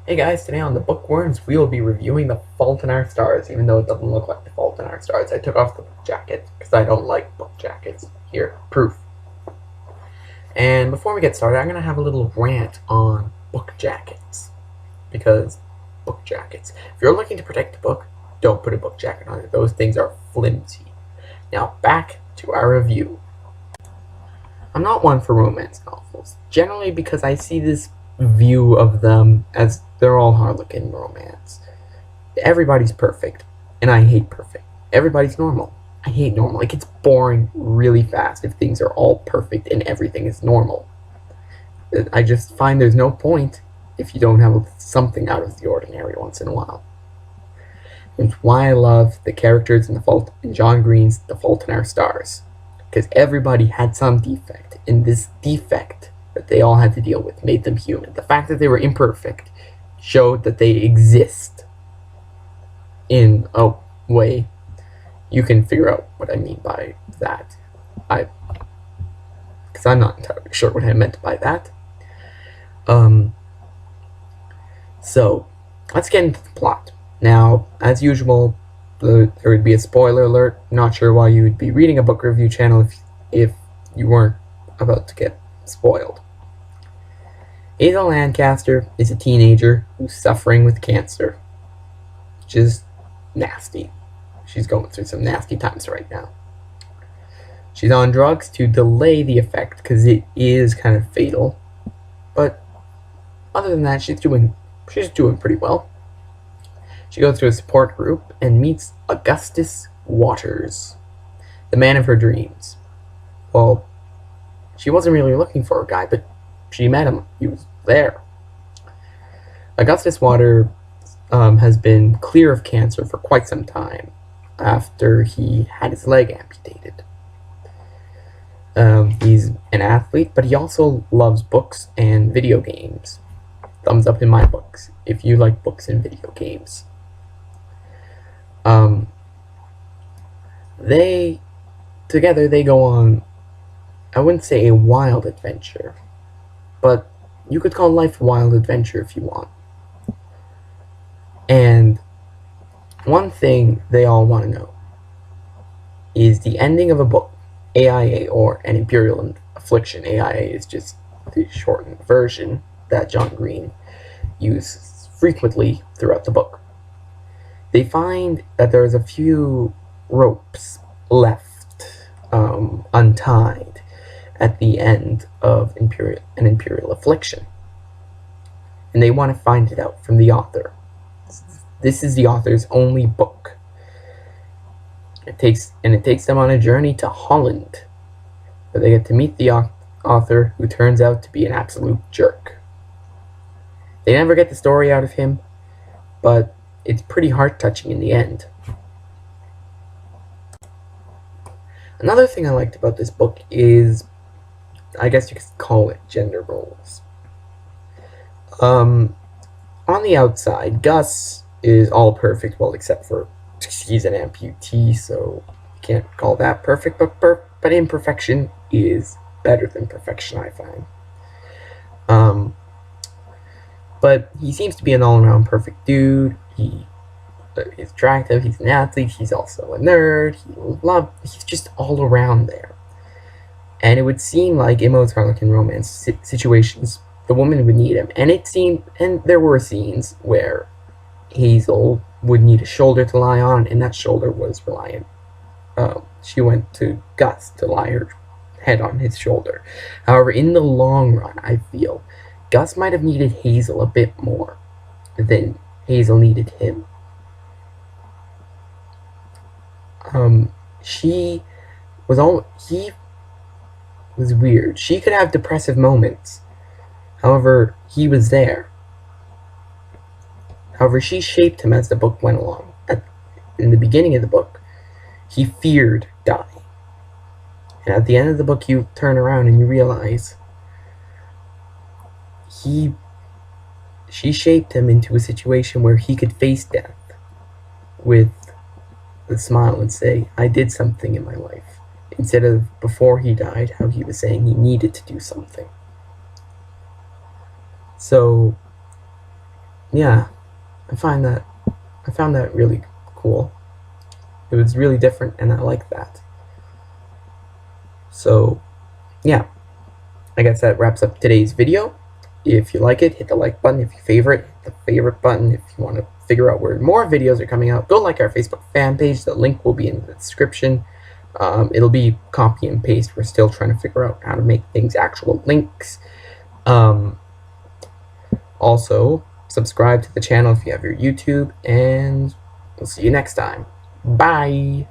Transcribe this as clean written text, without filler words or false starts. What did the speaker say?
Hey guys, today on the Bookworms, we will be reviewing The Fault in Our Stars, even though it doesn't look like The Fault in Our Stars. I took off the book jacket, because I don't like book jackets. Here, proof. And before we get started, I'm going to have a little rant on book jackets. Because, book jackets. If you're looking to protect a book, don't put a book jacket on it. Those things are flimsy. Now, back to our review. I'm not one for romance novels, generally because I see this view of them as they're all Harlequin romance. Everybody's perfect, and I hate perfect. Everybody's normal. I hate normal. It gets boring really fast if things are all perfect and everything is normal. I just find there's no point if you don't have something out of the ordinary once in a while. It's why I love the characters in John Green's The Fault in Our Stars. Because everybody had some defect, and this defect that they all had to deal with made them human. The fact that they were imperfect showed that they exist in a way. You can figure out what I mean by that. Because I'm not entirely sure what I meant by that. So, let's get into the plot. Now, as usual, there would be a spoiler alert. Not sure why you would be reading a book review channel if you weren't about to get spoiled. Hazel Lancaster is a teenager who's suffering with cancer, which is nasty. She's going through some nasty times right now. She's on drugs to delay the effect because it is kind of fatal, but other than that, she's doing pretty well. She goes to a support group and meets Augustus Waters, the man of her dreams. Well, she wasn't really looking for a guy, but she met him. He was there. Augustus Waters has been clear of cancer for quite some time after he had his leg amputated. He's an athlete, but he also loves books and video games. Thumbs up in my books if you like books and video games. They go on, I wouldn't say a wild adventure, but you could call life a wild adventure if you want. And one thing they all want to know is the ending of a book, AIA, or An Imperial Affliction. AIA is just the shortened version that John Green uses frequently throughout the book. They find that there's a few ropes left untied at the end of An Imperial Affliction. And they want to find it out from the author. This is the author's only book. It takes them on a journey to Holland, where they get to meet the author, who turns out to be an absolute jerk. They never get the story out of him, but it's pretty heart-touching in the end. Another thing I liked about this book is, I guess you could call it gender roles. On the outside, Gus is all perfect, well, except for he's an amputee, so you can't call that perfect, but imperfection is better than perfection, I find. But he seems to be an all-around perfect dude. He's attractive, he's an athlete, he's also a nerd, he's just all around there. And it would seem like in most Harlequin romance situations, the woman would need him. And there were scenes where Hazel would need a shoulder to lie on, and that shoulder was reliant. She went to Gus to lie her head on his shoulder. However, in the long run, I feel Gus might have needed Hazel a bit more than Hazel needed him. He was weird. She could have depressive moments. However, he was there. However, she shaped him as the book went along. In the beginning of the book, he feared dying. And at the end of the book, you turn around and you realize she shaped him into a situation where he could face death with a smile and say, I did something in my life. Instead of before he died, how he was saying he needed to do something. So yeah, I found that really cool. It was really different, and I like that. So yeah, I guess that wraps up today's video. If you like it, hit the like button. If you favorite, hit the favorite button. If you want to figure out where more videos are coming out, go like our Facebook fan page. The link will be in the description. It'll be copy and paste. We're still trying to figure out how to make things actual links. Also, subscribe to the channel if you have your YouTube, and we'll see you next time. Bye!